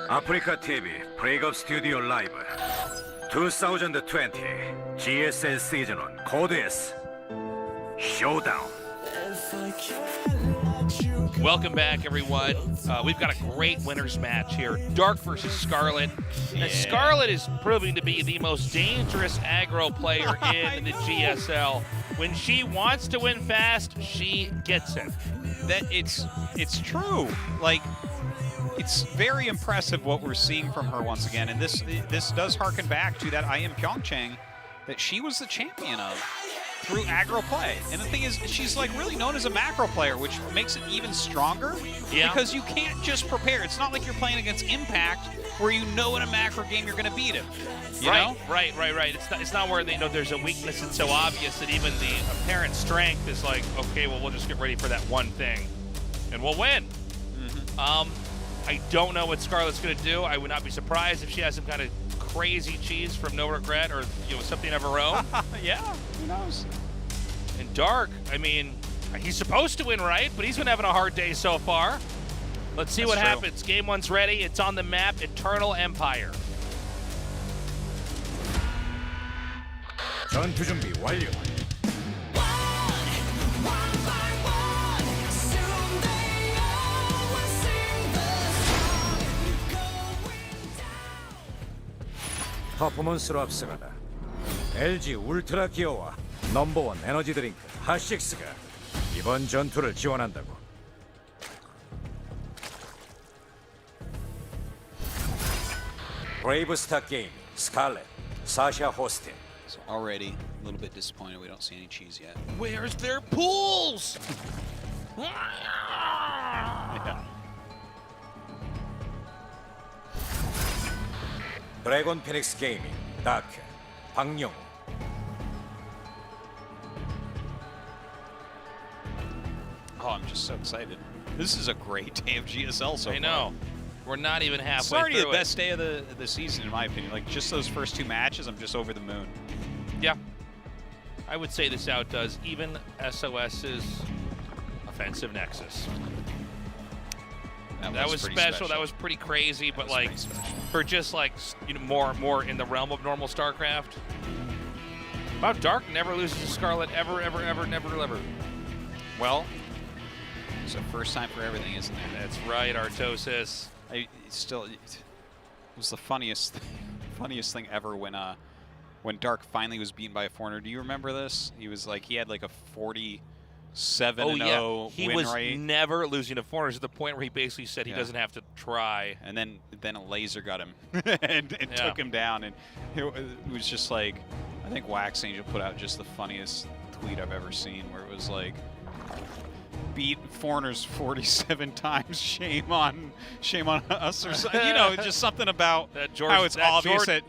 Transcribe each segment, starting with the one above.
아프리카 TV 브레이크업 스튜디오 라이브 2020 GSL 시즌 1 코드 S 쇼다운. Welcome back, everyone. We've got a great winners match here. Dark versus Scarlett. And Scarlett is proving to be the most dangerous aggro player in the GSL. When she wants to win fast, she gets it. It's true. Like, it's very impressive what we're seeing from her once again. And this does harken back to that I Am Pyeongchang that she was the champion of through aggro play. And the thing is, she's like really known as a macro player, which makes it even stronger because you can't just prepare. It's not like you're playing against Impact where you know in a macro game you're going to beat him. You know? Right. It's not where there's a weakness that's so obvious that even the apparent strength is like, okay, well, we'll just get ready for that one thing and we'll win. I don't know what Scarlett's going to do. I would not be surprised if she has some kind of crazy cheese from No Regret or something of her own. Yeah, who knows? And Dark, I mean, he's supposed to win, right? But he's been having a hard day so far. Let's see what happens. Game one's ready. It's on the map, Eternal Empire. 전투 준비 완료. 퍼포먼스로 앞서가다 LG 울트라 기어와 넘버원 에너지 드링크 핫식스가 이번 전투를 지원한다고. 브레이브스타 게임 스칼렛 사샤 호스트. So already a little bit disappointed we don't see any cheese yet. Where's their pools? Yeah. 드래곤 피닉스 게이밍 다크 박영우. Oh, I'm just so excited. This is a great day of GSL so far. I know. We're not even halfway It's already through the best day of the season, in my opinion. Like, just those first two matches, I'm just over the moon. Yeah. I would say this outdoes even SOS's offensive nexus. That was special. That was pretty crazy, but like for just like more in the realm of normal Starcraft. Wow, Dark never loses to Scarlett ever. Well, it's a first time for everything, isn't it? That's right, Artosis. It was the funniest thing ever when Dark finally was beaten by a foreigner. Do you remember this? He was like, he had like a 47-0 win rate. He was never losing to foreigners to the point where he basically said he doesn't have to try. And then a laser got him and took him down. And it was just like, I think Wax Angel put out just the funniest tweet I've ever seen, where it was like, beat foreigners 47 times, shame on us, or something. Just something about how it's obvious that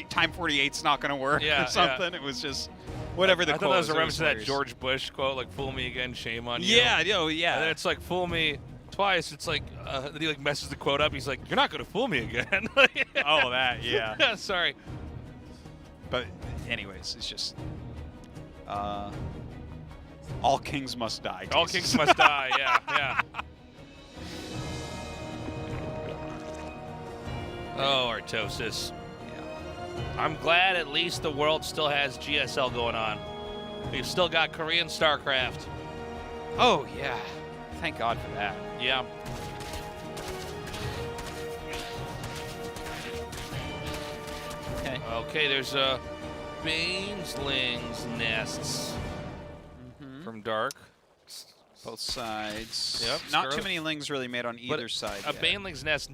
time 48's not going to work or something. It was just whatever the quote was. I thought that was a reference to that George Bush quote, like, fool me again, shame on you. Yeah. And then it's like, fool me twice. It's like, then he like messes the quote up. He's like, you're not going to fool me again. Oh, that, yeah. Sorry. But anyways, it's just, all kings must die. All kings must die, yeah. Oh, Artosis. Yeah. I'm glad at least the world still has GSL going on. We've still got Korean Starcraft. Oh, yeah. Thank God for that. Yeah. Okay, there's Baneling's nests from Dark. Both sides. Yep. Not too many lings really made on either side. A Baneling's nest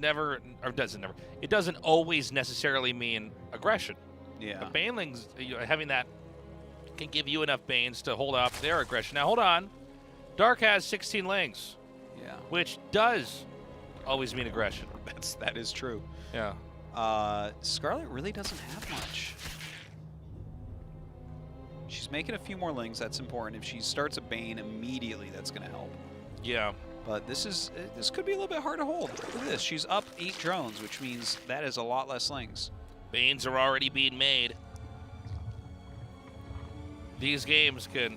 it doesn't always necessarily mean aggression. Yeah. A Baneling's, having that can give you enough Banes to hold up their aggression. Now, hold on. Dark has 16 lings. Yeah. Which does always mean aggression. That is true. Yeah. Scarlett really doesn't have much. She's making a few more lings, that's important. If she starts a Bane immediately, that's going to help. Yeah. But this could be a little bit hard to hold. Look at this. She's up 8 drones, which means that is a lot less lings. Banes are already being made. These games can...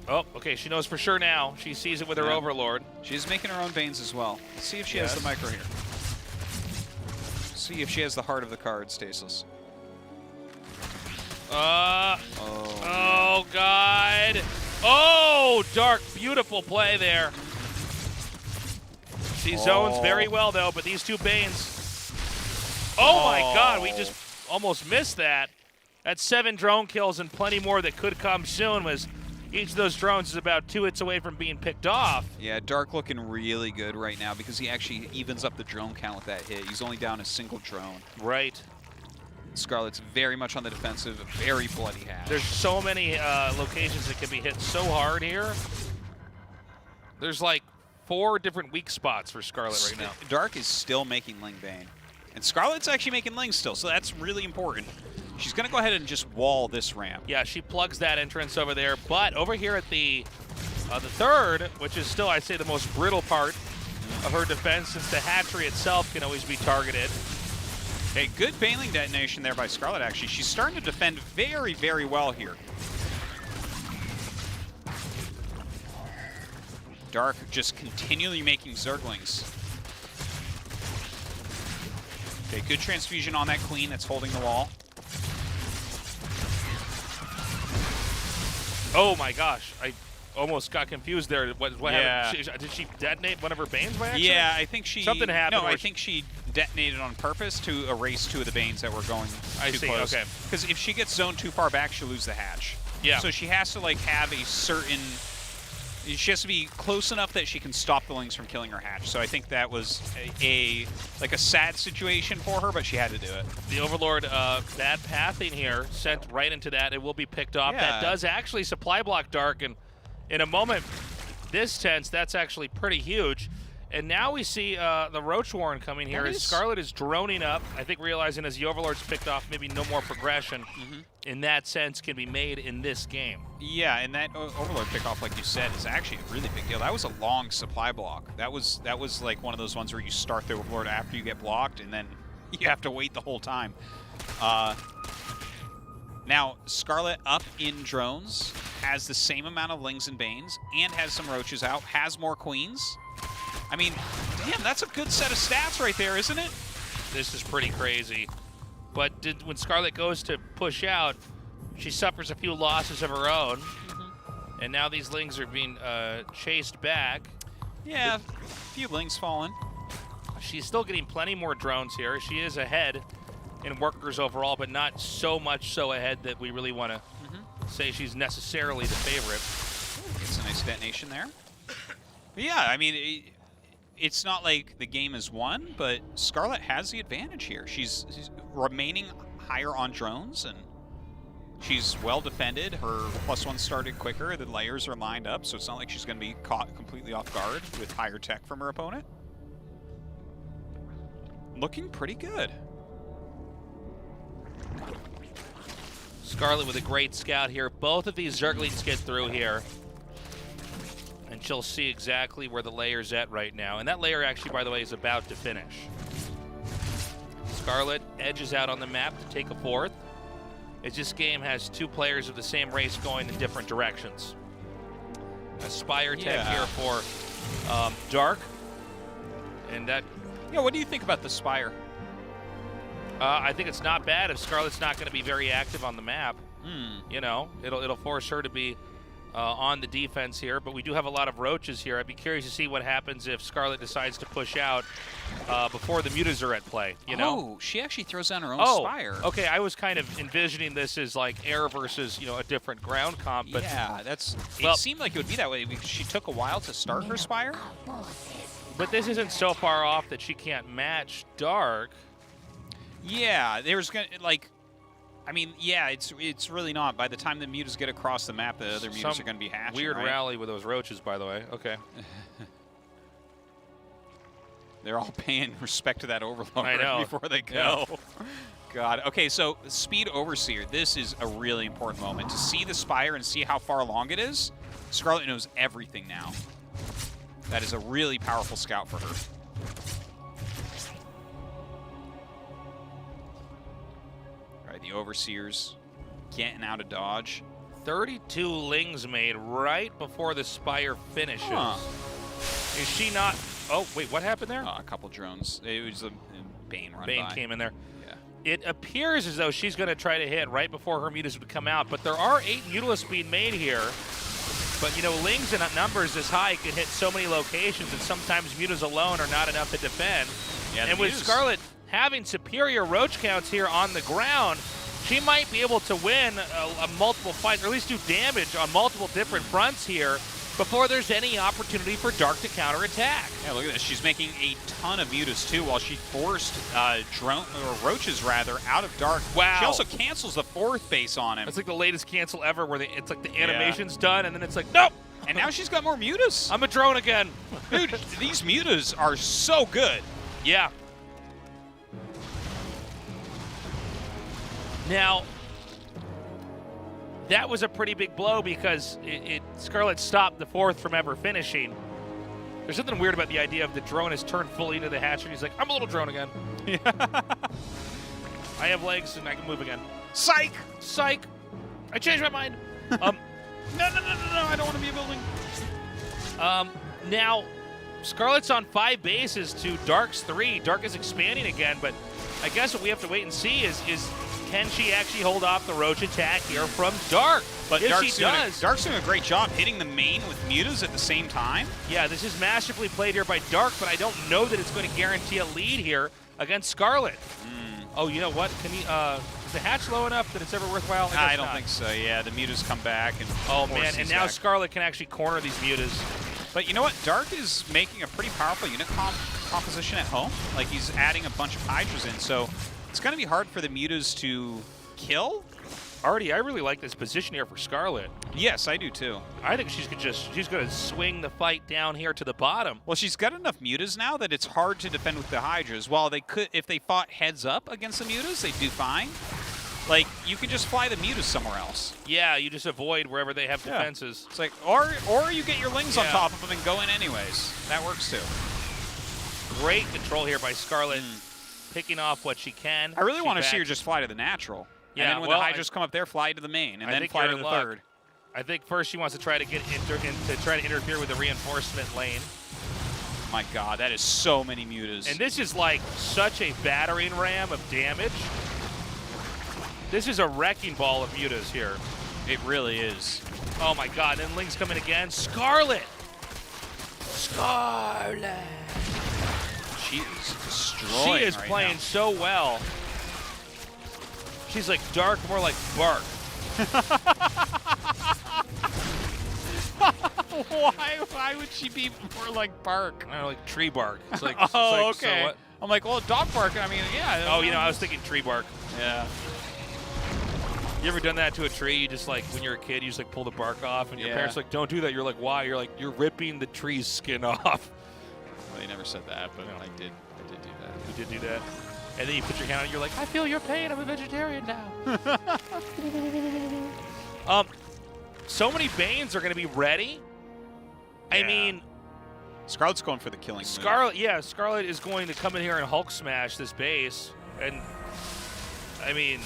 Oh, okay, she knows for sure now. She sees it with her Overlord. She's making her own Banes as well. Let's see if she has the micro here. see if she has the heart of the card, Stasis. Oh, God. Oh, Dark, beautiful play there. She zones very well, though, but these two Banes. Oh, my God, we just almost missed that. That's 7 drone kills and plenty more that could come soon. Was each of those drones is about 2 hits away from being picked off. Yeah, Dark looking really good right now because he actually evens up the drone count with that hit. He's only down a single drone. Right. Scarlett's very much on the defensive, very bloody hatch. There's so many locations that can be hit so hard here. There's like 4 different weak spots for Scarlett right now. Dark is still making Ling Bane. And Scarlett's actually making Ling still, so that's really important. She's going to go ahead and just wall this ramp. Yeah, she plugs that entrance over there. But over here at the third, which is still, I'd say, the most brittle part of her defense, since the hatchery itself can always be targeted. Okay, good Baneling detonation there by Scarlett, actually. She's starting to defend very, very well here. Dark just continually making Zerglings. Okay, good transfusion on that Queen that's holding the wall. Oh my gosh, I almost got confused there. What Yeah. happened? Did she detonate one of her Banes by accident? Yeah, I think she... Something happened. No, I think she detonated on purpose to erase 2 of the Banes that were going too close. Okay. Because if she gets zoned too far back, she'll lose the hatch. Yeah. So she has to like have a certain... She has to be close enough that she can stop the Lings from killing her hatch. So I think that was a sad situation for her, but she had to do it. The Overlord, bad pathing here, sent right into that. It will be picked off. Yeah. That does actually supply block Dark, and in a moment this tense, that's actually pretty huge. And now we see the Roach Warren coming here as Scarlett is droning up. I think realizing as the Overlord's picked off, maybe no more progression in that sense can be made in this game. Yeah, and that Overlord pickoff, like you said, is actually a really big deal. That was a long supply block. That was like one of those ones where you start the Overlord after you get blocked, and then you have to wait the whole time. Now, Scarlett up in drones, has the same amount of Lings and Banes, and has some Roaches out, has more Queens. I mean, damn, that's a good set of stats right there, isn't it? This is pretty crazy. But when Scarlett goes to push out, she suffers a few losses of her own. And now these Lings are being chased back. Yeah, a few Lings fallen. She's still getting plenty more drones here. She is ahead in workers overall, but not so much so ahead that we really want to say she's necessarily the favorite. It's a nice detonation there. But yeah, I mean, it's not like the game is won, but Scarlett has the advantage here. She's remaining higher on drones, and she's well defended. Her +1 started quicker. The layers are lined up, so it's not like she's going to be caught completely off guard with higher tech from her opponent. Looking pretty good. Scarlett with a great scout here. Both of these Zerglings get through here. And she'll see exactly where the layer's at right now. And that layer actually, by the way, is about to finish. Scarlett edges out on the map to take a 4th. As this game has 2 players of the same race going in different directions. A Spire tech here for Dark. And that... Yeah, what do you think about the Spire? I think it's not bad if Scarlett's not going to be very active on the map. You know, it'll force her to be on the defense here, but we do have a lot of Roaches here. I'd be curious to see what happens if Scarlett decides to push out before the mutas are at play, you know? Oh, she actually throws down her own Spire. Okay, I was kind of envisioning this as like air versus, you know, a different ground comp, but... Yeah, it seemed like it would be that way because she took a while to start her Spire. But this isn't so far off that she can't match Dark. Yeah, there's gonna I mean, yeah, it's really not. By the time the mutas get across the map, the other mutas are gonna be hatching. Weird right? rally with those Roaches, by the way. Okay. They're all paying respect to that Overlord I know. before they go. Yeah. God. Okay, so Speed Overseer. This is a really important moment to see the Spire and see how far along it is. Scarlett knows everything now. That is a really powerful scout for her. The Overseers getting out of dodge. 32 Lings made right before the Spire finishes. Is she not Oh, wait, what happened there? A couple drones. It was a Bane run Bane by. came in there. Yeah. It appears as though she's going to try to hit right before her mutas would come out, but there are 8 mutalisks being made here. But, you know, Lings in numbers this high can hit so many locations, and sometimes mutas alone are not enough to defend. Yeah, and with Scarlett having superior roach counts here on the ground, she might be able to win a multiple fights, or at least do damage on multiple different fronts here before there's any opportunity for Dark to counterattack. Yeah, look at this. She's making a ton of mutas, too, while she forced roaches, rather, out of Dark. Wow. She also cancels the 4th base on him. It's like the latest cancel ever where it's like the animation's done, and then it's like, nope! And now she's got more mutas. I'm a drone again. Dude, these mutas are so good. Yeah. Now, that was a pretty big blow because Scarlett stopped the 4th from ever finishing. There's something weird about the idea of the drone has turned fully into the hatchery. He's like, I'm a little drone again. Yeah. I have legs and I can move again. Psych! Psych! I changed my mind. No, I don't want to be a building. Now, Scarlett's on 5 bases to Dark's 3. Dark is expanding again, but I guess what we have to wait and see is can she actually hold off the roach attack here from Dark? But if Dark's she does, Dark's doing a great job hitting the main with mutas at the same time. yeah, this is masterfully played here by Dark, but I don't know that it's going to guarantee a lead here against Scarlett. Oh, you know what? Can he? Is the hatch low enough that it's ever worthwhile? I don't think so. Yeah, the mutas come back and Oh force man, and these now back. Scarlett can actually corner these mutas. But you know what? Dark is making a pretty powerful unit composition at home. Like, he's adding a bunch of Hydras in, so it's going to be hard for the mutas to kill. Artie, I really like this position here for Scarlett. Yes, I do too. I think she's going to swing the fight down here to the bottom. Well, she's got enough mutas now that it's hard to defend with the Hydras. While they could, if they fought heads up against the mutas, they'd do fine. Like, you can just fly the mutas somewhere else. Yeah, you just avoid wherever they have Yeah. defenses. It's like, or you get your Lings on Yeah. top of them and go in anyways. That works too. Great control here by Scarlett, picking off what she can. I really She want to see her back- just fly to the natural. Yeah, And then when well, the Hydras come up there, fly to the main, and I then think fly you're to in the luck. 3rd. I think first she wants to try to get try to interfere with the reinforcement lane. My God, that is so many mutas. And this is like such a battering ram of damage. This is a wrecking ball of mutas here. It really is. Oh my God, and then Ling's coming again. Scarlett! Scarlett! She is destroying She is right playing now. so well. She's like Dark, more like Bark. Why would she be more like Bark? I don't know, like tree bark. It's like, Oh, it's like, okay. So what? I'm like, well, dog bark. I mean, yeah. Oh, you know, I was thinking tree bark. Yeah. You ever done that to a tree? You just like, when you're a kid, you just like pull the bark off, and your Yeah. parents are like, don't do that. You're like, why? You're like, you're ripping the tree's skin off. Well, they never said that, but No. I did do that. You did do that. And then you put your hand on it, you're like, I feel your pain. I'm a vegetarian now. So many Banes are going to be ready. I Yeah. mean, Scarlett's going for the killing move. Scarlett is going to come in here and Hulk smash this base. And, I mean,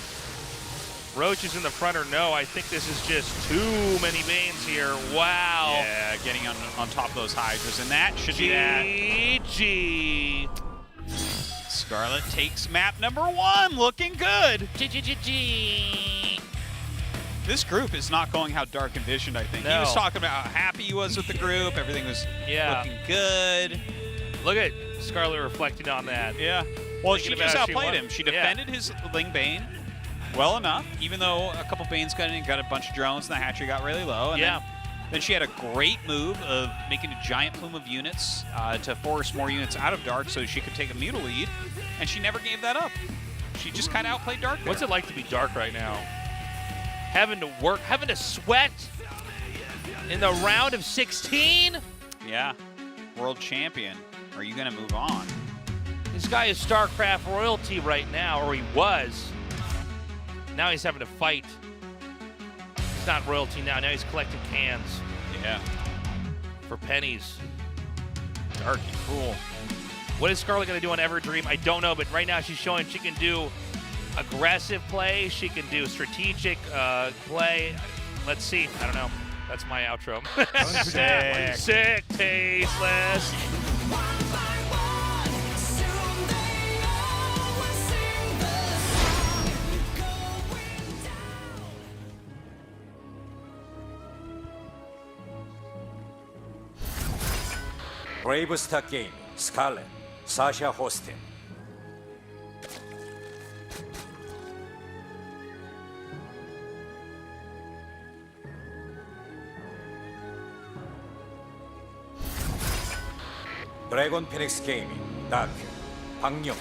Roach is in the front or no. I think this is just too many Banes here. Wow. Yeah, getting on top of those Hydras, and that should be that. GG. Scarlett takes map number 1, looking good. GG. This group is not going how Dark envisioned, I think. He No. was talking about how happy he was with the group. Everything was Yeah. looking good. Look at Scarlett reflecting on that. Yeah. Well, Thinking she about just how she outplayed won. him. She Yeah. defended his Ling Bane well enough, even though a couple Banes got in and got a bunch of drones, and the hatchery got really low. And Yeah. then she had a great move of making a giant plume of units to force more units out of Dark so she could take a muta lead, and she never gave that up. She just kind of outplayed Dark there. What's it like to be Dark right now? Having to work, having to sweat in the round of 16? Yeah. World champion. Are you going to move on? This guy is Starcraft royalty right now, or he was. Now he's having to fight. He's not royalty now. Now he's collecting cans Yeah. for pennies. Dark and cool. What is Scarlett going to do on Everdream? I don't know, but right now she's showing she can do aggressive play. She can do strategic play. Let's see. I don't know. That's my outro. Sick. Sick, tasteless. 브레이브스타 게임 스칼렛 사샤 호스틴. 드래곤 피닉스 게이밍 다크 박용.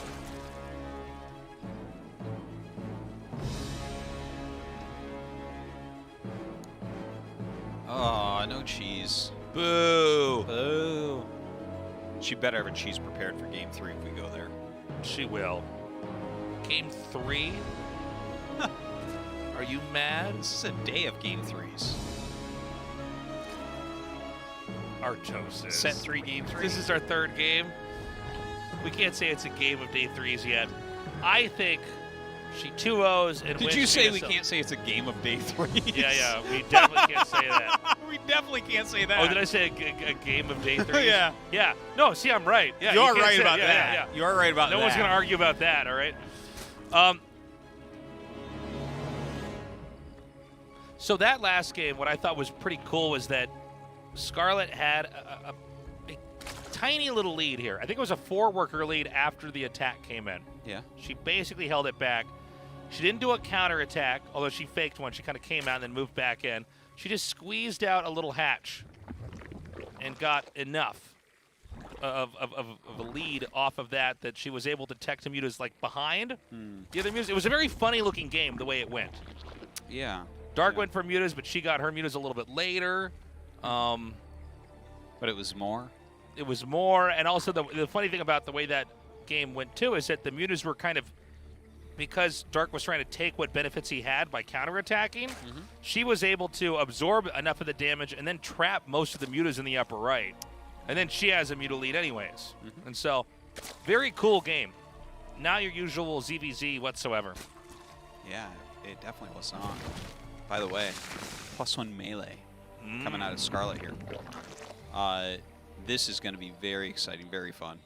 Oh, no cheese. Boo. Boo. She better have a cheese prepared for game 3 if we go there. She will. Game 3? Are you mad? This is a day of game 3s. Artosis. Set 3, game 3. This is our third game. We can't say it's a game of day 3s yet. I think she 2-0s and Did wins you say we GSL. can't say it's a game of day 3s? Yeah, we definitely can't say that. We definitely can't say that. Oh, did I say a game of day 3s? Yeah. Yeah. No, see, I'm right. Yeah, You are can't right say- about yeah, that. Yeah, yeah. You are right about that. No one's going to argue about that, all right? So that last game, what I thought was pretty cool was that Scarlett had a tiny little lead here. I think it was a 4-worker lead after the attack came in. Yeah. She basically held it back. She didn't do a counterattack, although she faked one. She kind of came out and then moved back in. She just squeezed out a little hatch and got enough of a lead off of that she was able to tech to Mutas like behind the other Mutas. It was a very funny looking game the way it went. Yeah. Dark Yeah. went for Mutas, but she got her Mutas a little bit later. But it was more. It was more, and also the funny thing about the way that game went too is that the Mutas were kind of, because Dark was trying to take what benefits he had by counterattacking, she was able to absorb enough of the damage and then trap most of the Mutas in the upper right. And then she has a Muta lead anyways. And so, very cool game. Not your usual ZVZ whatsoever. Yeah, it definitely was on. By the way, +1 melee coming out of Scarlett here. This is going to be very exciting, very fun.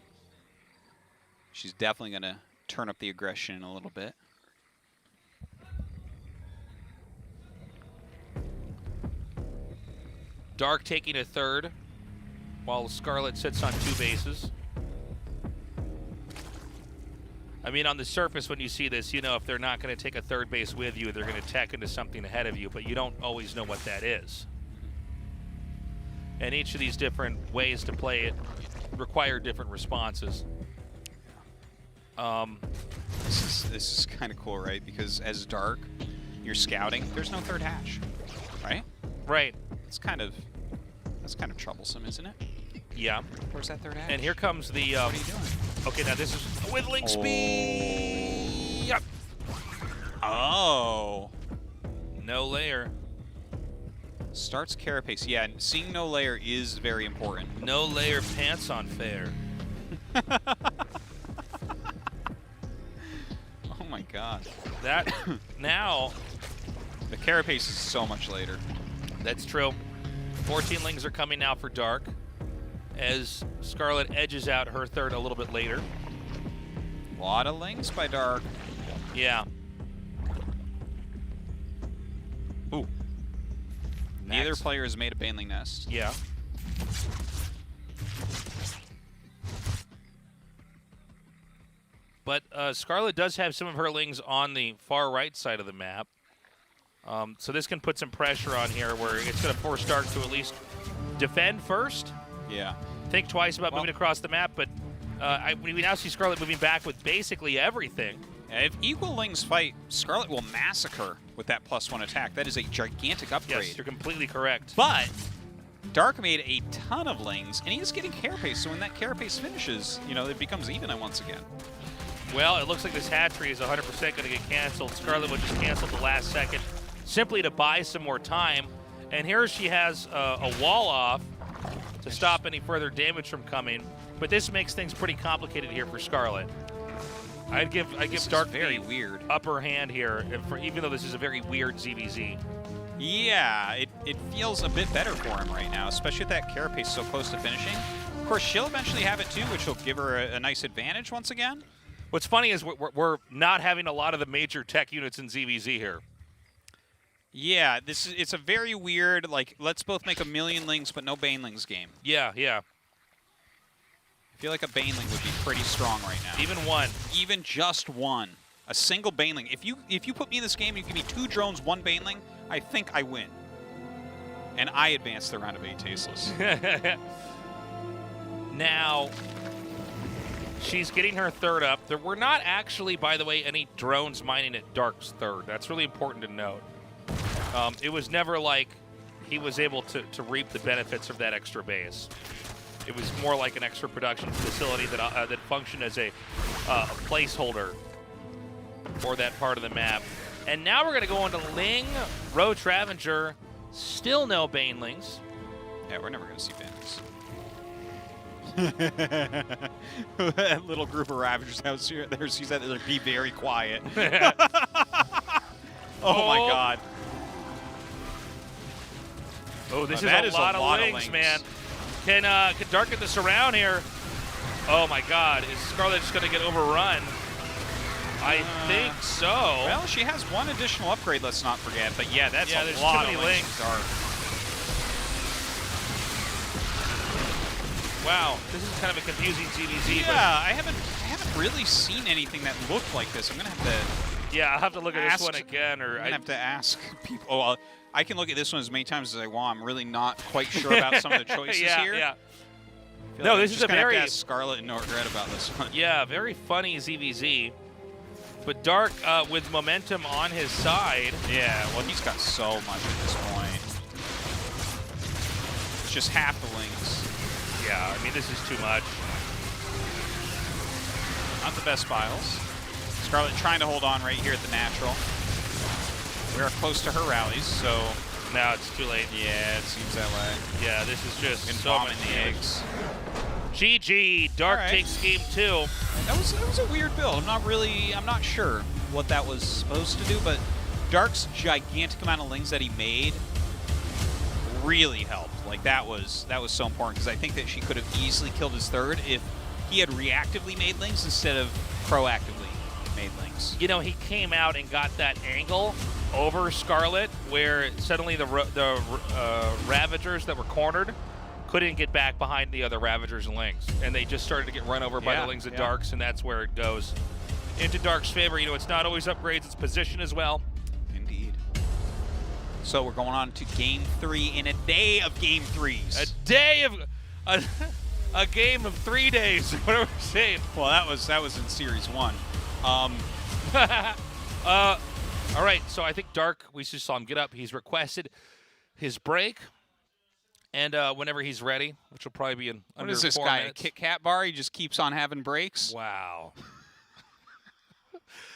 She's definitely going to turn up the aggression a little bit. Dark taking a third, while Scarlett sits on 2 bases. I mean, on the surface, when you see this, you know if they're not going to take a third base with you, they're going to tack into something ahead of you, but you don't always know what that is. And each of these different ways to play it require different responses. This is kind of cool, right? Because as Dark, you're scouting. There's no third hatch, right? Right. That's kind of troublesome, isn't it? Yeah. Where's that third hatch? And here comes the... what are you doing? Okay, now this is whittling speed. Yep. Oh. No layer. Starts carapace. Yeah, and seeing no layer is very important. No layer pants on fair. Oh my god. That now... The carapace is so much later. That's true. 14 lings are coming now for Dark, as Scarlett edges out her third a little bit later. A lot of lings by Dark. Yeah. Ooh. Neither Max. player has made a Baneling nest. Yeah. But Scarlett does have some of her lings on the far right side of the map. So this can put some pressure on here where it's going to force Dark to at least defend first. Yeah. Think twice about moving across the map, but we now see Scarlett moving back with basically everything. If equal lings fight, Scarlett will massacre with that +1 attack. That is a gigantic upgrade. Yes, you're completely correct. But Dark made a ton of lings, and he's getting carapace. So when that carapace finishes, you know, it becomes even once again. Well, it looks like this hatchery is 100% going to get canceled. Scarlett would just cancel at the last second simply to buy some more time. And here she has a wall off to stop any further damage from coming. But this makes things pretty complicated here for Scarlett. I'd give Dark very the weird. upper hand here, even though this is a very weird ZVZ. Yeah, it feels a bit better for him right now, especially with that carapace so close to finishing. Of course, she'll eventually have it too, which will give her a nice advantage once again. What's funny is we're not having a lot of the major tech units in ZVZ here. Yeah, it's a very weird, like, let's both make a million lings but no banelings game. Yeah, yeah. I feel like a Baneling would be pretty strong right now. Even one. Even just one. A single Baneling. If you put me in this game, you give me 2 drones, 1 Baneling, I think I win. And I advance the round of 8 tasteless. Now, she's getting her third up. There were not actually, by the way, any drones mining at Dark's third. That's really important to note. It was never like he was able to reap the benefits of that extra base. It was more like an extra production facility that functioned as a placeholder for that part of the map. And now we're going to go into Ling, Roach Ravager, still no Banelings. Yeah, we're never going to see Banelings. That little group of Ravagers out there sees that they'll be very quiet. Oh my god. Oh, this That is a lot of Lings, man. Can Dark get this around here? Oh my god, is Scarlett just going to get overrun? I think so. Well, she has one additional upgrade, let's not forget. But yeah, that's a there's lot too many of Lings. for Dark. Wow, this is kind of a confusing ZVZ. Yeah, I haven't really seen anything that looked like this. I'm gonna have to. Yeah, I'll have to look at this one again, or I have to ask people. Oh, well, I can look at this one as many times as I want. I'm really not quite sure about some of the choices here. Yeah. No, No, this is a very Scarlett and no regret about this one. Yeah, very funny ZVZ. But Dark with momentum on his side. Yeah, well, he's got so much at this point. It's just half the Lings. Yeah, I mean, this is too much. Not the best files. Scarlett trying to hold on right here at the natural. We are close to her rallies, so now it's too late. Yeah, it seems that way. Yeah, this is just so bombing many the eggs. GG. Dark All right. takes game 2. That was a weird build. I'm not sure what that was supposed to do, but Dark's gigantic amount of Lings that he made really helped. Like that was so important because I think that she could have easily killed his third if he had reactively made Lings instead of proactively made Lings. You know, he came out and got that angle over Scarlett where suddenly the Ravagers that were cornered couldn't get back behind the other Ravagers and Lings, and they just started to get run over by the Lings and Darks, and that's where it goes into Dark's favor. You know, it's not always upgrades, it's position as well. Indeed. So we're going on to game 3 in a day of game 3s. A day of a game of 3 days, whatever we're saying. Well, that was in series 1. All right, so I think Dark, we just saw him get up. He's requested his break. And whenever he's ready, which will probably be in under 4 minutes. What is this guy, a Kit Kat bar? He just keeps on having breaks? Wow.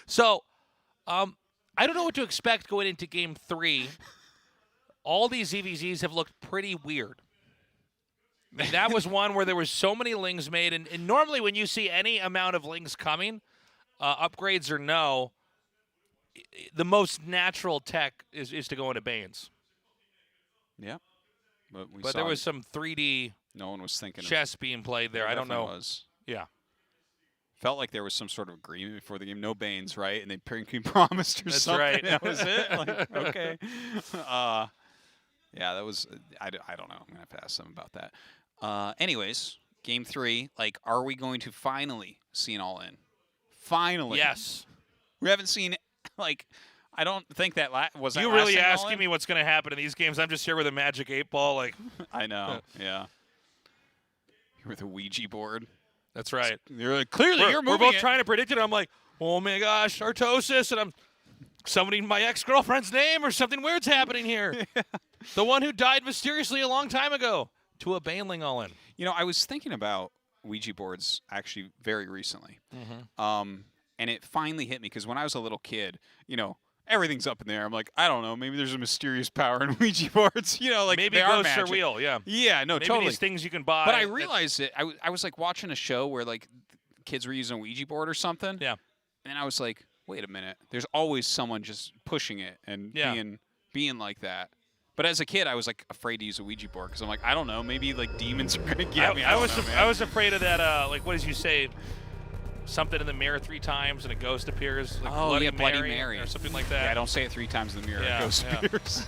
So, I don't know what to expect going into Game 3. All these EVZs have looked pretty weird. I mean, that was one where there was so many Lings made, and normally when you see any amount of Lings coming, upgrades or no, the most natural tech is to go into Banes. Yeah. But there was some 3D no one was thinking chess being played there. I don't know. Yeah. Felt like there was some sort of agreement before the game. No Banes, right? And they promised or That's something. right. That was it? Like, okay. Yeah, that was... I don't know. I'm going to have to ask them about that. Anyways, game 3. Like, are we going to finally see an all-in? Finally. Yes. We haven't seen, like... I don't think that was that you really last asking me what's going to happen in these games. I'm just here with a magic 8-ball. Like, I know, yeah. You're with a Ouija board. That's right. You're like, clearly you're moving. We're both trying to predict it. I'm like, oh my gosh, Artosis, and I'm summoning my ex-girlfriend's name or something weird's happening here. Yeah. The one who died mysteriously a long time ago to a Baneling all-in. You know, I was thinking about Ouija boards actually very recently. And it finally hit me because when I was a little kid, you know, everything's up in the air. I'm like, I don't know. Maybe there's a mysterious power in Ouija boards. You know, like maybe they are ghosts are magic. real. Yeah. Yeah. No. Maybe totally. These things you can buy. But I realized it. I was like watching a show where like kids were using a Ouija board or something. Yeah. And I was like, wait a minute. There's always someone just pushing it and being like that. But as a kid, I was like afraid to use a Ouija board because I'm like, I don't know. Maybe like demons are gonna get me. I was afraid of that. Like, what did you say? Something in the mirror 3 times and a ghost appears. Like Bloody Mary or something like that. Yeah, don't say it 3 times in the mirror. Yeah, a ghost appears.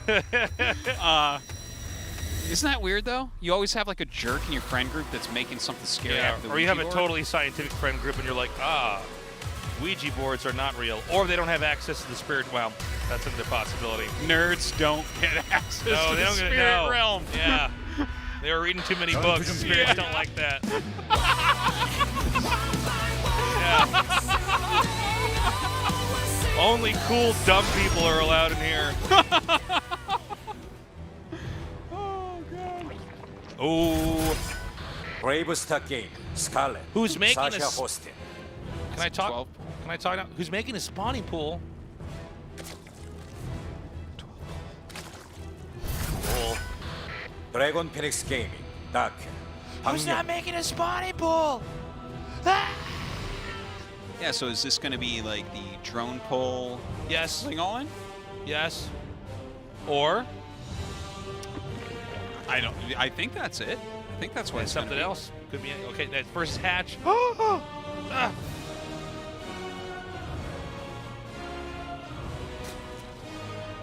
Isn't that weird though? You always have like a jerk in your friend group that's making something scary after the or you have a Ouija board. totally scientific friend group and you're like, Ouija boards are not real. Or they don't have access to the spirit realm. That's another possibility. Nerds don't get access No, to they the don't spirit get realm. Yeah. They were reading too many books. Spirits don't like that. Yeah. Only cool, dumb people are allowed in here. Oh god. Oh. 브레이브 스타 게임 스칼렛 Who's making 사샤 us- 호스틴. Can I talk? 12. Can I talk now? Who's making a spawning pool? Cool. 드래곤 피닉스 게이밍 다크 박명 making a spawning pool? Yeah, so is this going to be like the drone pull Yes. thing all in? Yes. Or I think that's it. I think that's what it's something gonna be. else. Could be okay. That first hatch.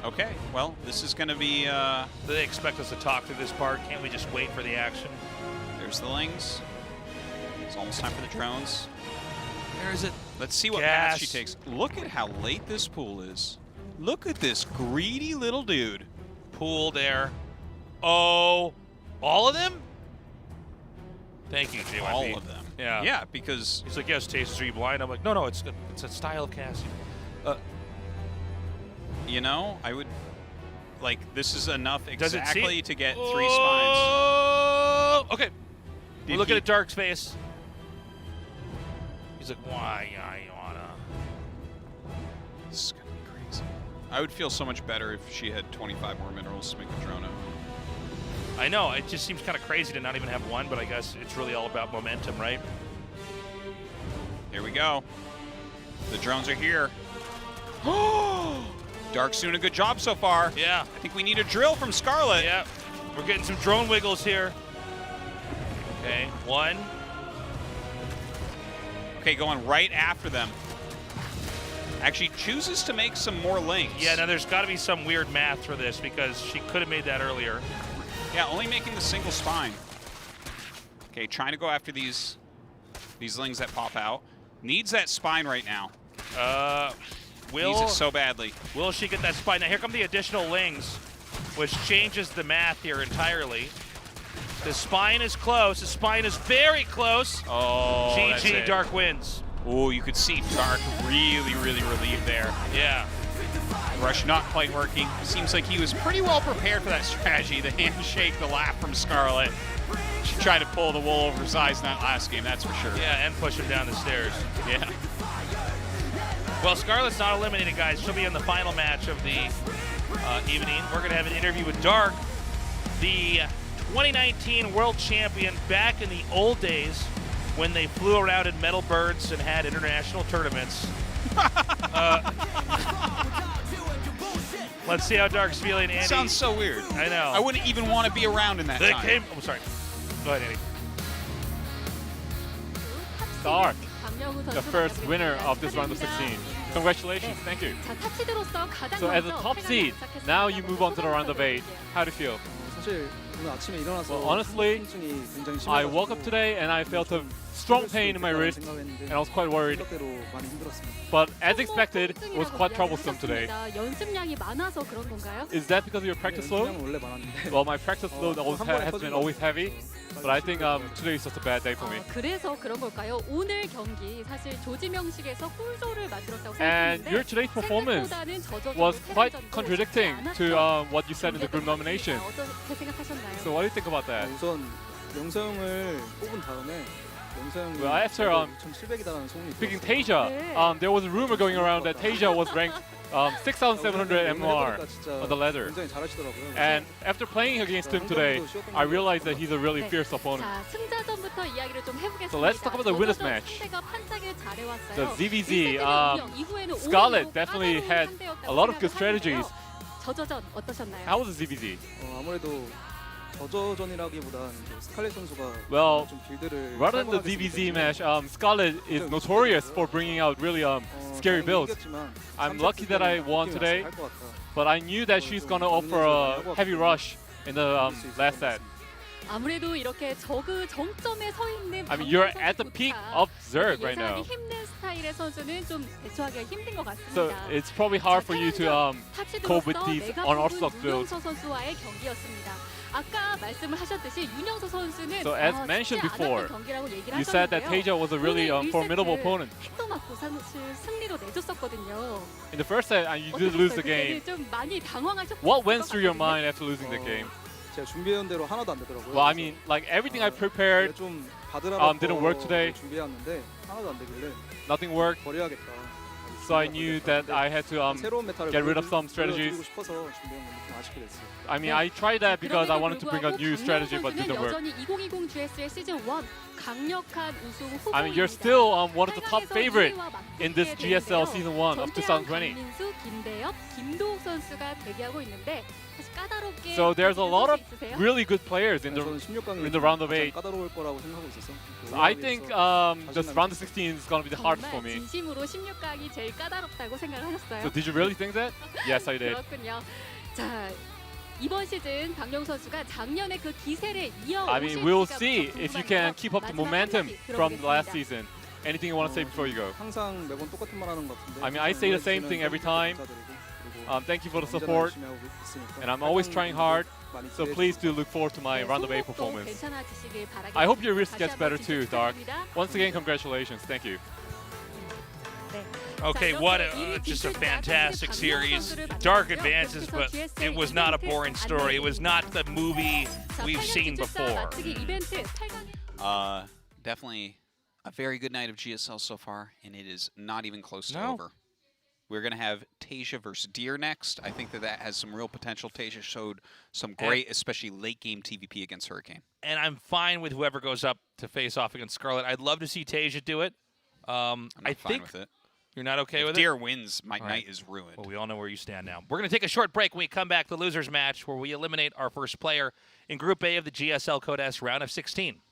Okay, well, this is going to be, Do they expect us to talk through this part? Can't we just wait for the action? there's the lings. It's almost time for the drones. Where is it? Let's see what Gas. path she takes. Look at how late this pool is. Look at this greedy little dude. Pool there. Oh, all of them? Thank you, JYP. All of them. Yeah. Yeah, because He's like, yes, Tastes, are you blind? I'm like, no, it's a style of casting. you know, I would like this is enough Does it see- exactly to get 3 spines. Oh, okay. We're Did looking he- at Dark's face. He's like, why, Iona? This is gonna be crazy. I would feel so much better if she had 25 more minerals to make a drone out. I know, it just seems kind of crazy to not even have one, but I guess it's really all about momentum, right? Here we go. The drones are here. Dark's doing a good job so far. Yeah, I think we need a drill from Scarlett. yeah. We're getting some drone wiggles here. Okay, one. Okay, going right after them. Actually chooses to make some more links. Yeah, now there's got to be some weird math for this because she could have made that earlier. Yeah, only making the single spine. Okay, trying to go after these lings that pop out. Needs that spine right now. Needs it so badly. Will she get that spine? Now here come the additional lings, which changes the math here entirely. The spine is close. The spine is very close. Oh, that's GG, it. Dark wins. Oh, you could see Dark really, really relieved there. Yeah. Rush not quite working. Seems like he was pretty well prepared for that strategy. The handshake, the laugh from Scarlett. She tried to pull the wool over his eyes in that last game, that's for sure. Yeah, and push him down the stairs. Yeah. Well, Scarlett's not eliminated, guys. She'll be in the final match of the evening. We're going to have an interview with Dark, the 2019 world champion, back in the old days when they flew around in metal birds and had international tournaments. Let's see how Dark's feeling, Andy. Sounds so weird. I know. I wouldn't even want to be around in that They time. came. Oh, sorry. Go ahead, Andy. Dark, the first winner of this round of 16. Congratulations, thank you. So as a top seed, now you move on to the round of 8. How do you feel? 사실 오늘 아침에 일어나서 Well, honestly, 통증이 굉장히 I woke up today and I felt a strong pain in my wrist and I was quite worried. 생각대로 많이 힘들었습니다. But as expected, it was quite troublesome today. 연습량이 많아서 그런 건가요? Is that because of your practice load? 그냥 원래 많았는데 Well, my practice load always has been always heavy, but I think today is just a bad day for me. 그래서 그런 걸까요? 오늘 경기 사실 조지명식에서 꿀조를 만들었다고 And 생각했는데 your today's performance 생각보다는 저조적으로 was quite 테란전도 contradicting 쉽지 to 않았던 what you said in the group nomination. 어떻게 생각하셨나요? So what do you think about that? 우선 영서형을 뽑은 다음에 영서형이 Well, after, 2,700이다라는 소문이 Picking 들었어요. Tasia, there was a rumor going around that Tasia was ranked 6,700 MR 해보니까 진짜 on the ladder. 굉장히 잘하시더라고요. And after playing against him today, I realized that he's a really fierce opponent. 자, 승자전부터 이야기를 좀 해보겠습니다. So let's talk about the winners 저조전 match. 상대가 판짝을 잘해왔어요. The ZVZ, 1세트는 운영, 이후에는 Scarlett 오히려 definitely 까다로운 had 상대였다고 a lot of good 생각을 strategies. 하는데요. 저조전 어떠셨나요? How was the ZVZ? 아무래도 저저전이라기보다는 이제 스칼렛 선수가 Well, 좀 빌드를 rather than the 활용하게 ZVZ 됐기 match, 때문에 Scarlett is notorious for bringing out really scary 당연히 builds. 이겼지만 I'm 3세트 lucky that I 때는 won 느낌이 today, 왔을 것 같아. but I knew that she's gonna offer a heavy rush in the last set. 아무래도 이렇게 저그 정점에 서 있는 I mean, you're 박명수 at the peak 선수보다 of Zerg right 예상하기 now. 힘든 스타일의 선수는 좀 대처하기가 힘든 것 같습니다. So it's probably hard for you to cope with these unorthodox builds. 윤영서 선수와의 경기였습니다. 아까 말씀을 하셨듯이 윤영서 선수는 So as mentioned 쉽지 않았던 before, 경기라고 얘기를 You said that 하셨는데요. Tasia was a really 오늘 formidable 1세트 opponent. 핵도 맞고 사실 승리로 내줬었거든요. In the first set, you did lose the 어떠셨어요? game. 그때는 좀 많이 당황하셨을 What 것 went through your 같거든요. mind after losing the game? 제가 준비해온 대로 하나도 안 되더라고요. Well, I mean, like everything I prepared, 좀 받으라고 didn't work today. 준비해왔는데 하나도 안 되길래 nothing worked. 버려야겠다. So I knew that I had to 새로운 메타를 get rid of some 보여드리고 strategies. 싶어서 준비한 건데 좀 아쉽게 됐어요. I mean, I tried that because I 그럼에도 wanted to bring a 불구하고 new strategy, 박명수 but 선수는 didn't work. 여전히 2020 GSL 시즌 1 강력한 우승 후보입니다. I mean, you're still one of the top 8강에서 favorite 1위와 in this 맞붙게 GSL 되는데요. Season 1 of 전태양, 2020. 강민수, 김대엽, 김도욱 선수가 대기하고 있는데 사실 까다롭게 So there's a lot of 선수 있으세요? really good players in 저는 the 16강이 in the round of 8. 까다로울 거라고 생각하고 있었어. I think this round of 16 is going to be the hardest for 정말 me. 진심으로 16강이 제일 까다롭다고 생각하셨어요? So did you really think that? Yes, I did. 그렇군요. 자, 이번 시즌 박명수 선수가 작년의 그 기세를 이어오실지가 I mean, we'll see if you can keep up the 마지막 momentum 한마디 from the last 들어보겠습니다. season. Anything you want to say before you go? 항상 매번 똑같은 말 하는 것 같은데. I mean, I say the same thing every time. Thank you for the support, and I'm always trying hard. So please do look forward to my round of 8 performance. I hope your wrist gets better too, Dark. Once again, congratulations. Thank you. Okay, what just a fantastic series. Dark advances, but it was not a boring story. It was not the movie we've seen before. Definitely a very good night of GSL so far, and it is not even close to No. over. We're going to have Tasia versus Deer next. I think that has some real potential. Tasia showed some great, especially late-game TVP against Hurricane. And I'm fine with whoever goes up to face off against Scarlett. I'd love to see Tasia do it. I'm not I fine think with it. you're not okay If with Deer it? wins, my All night right. is ruined. Well, we all know where you stand now. We're going to take a short break. When we come back, the losers match, where we eliminate our first player in Group A of the GSL Code S round of 16.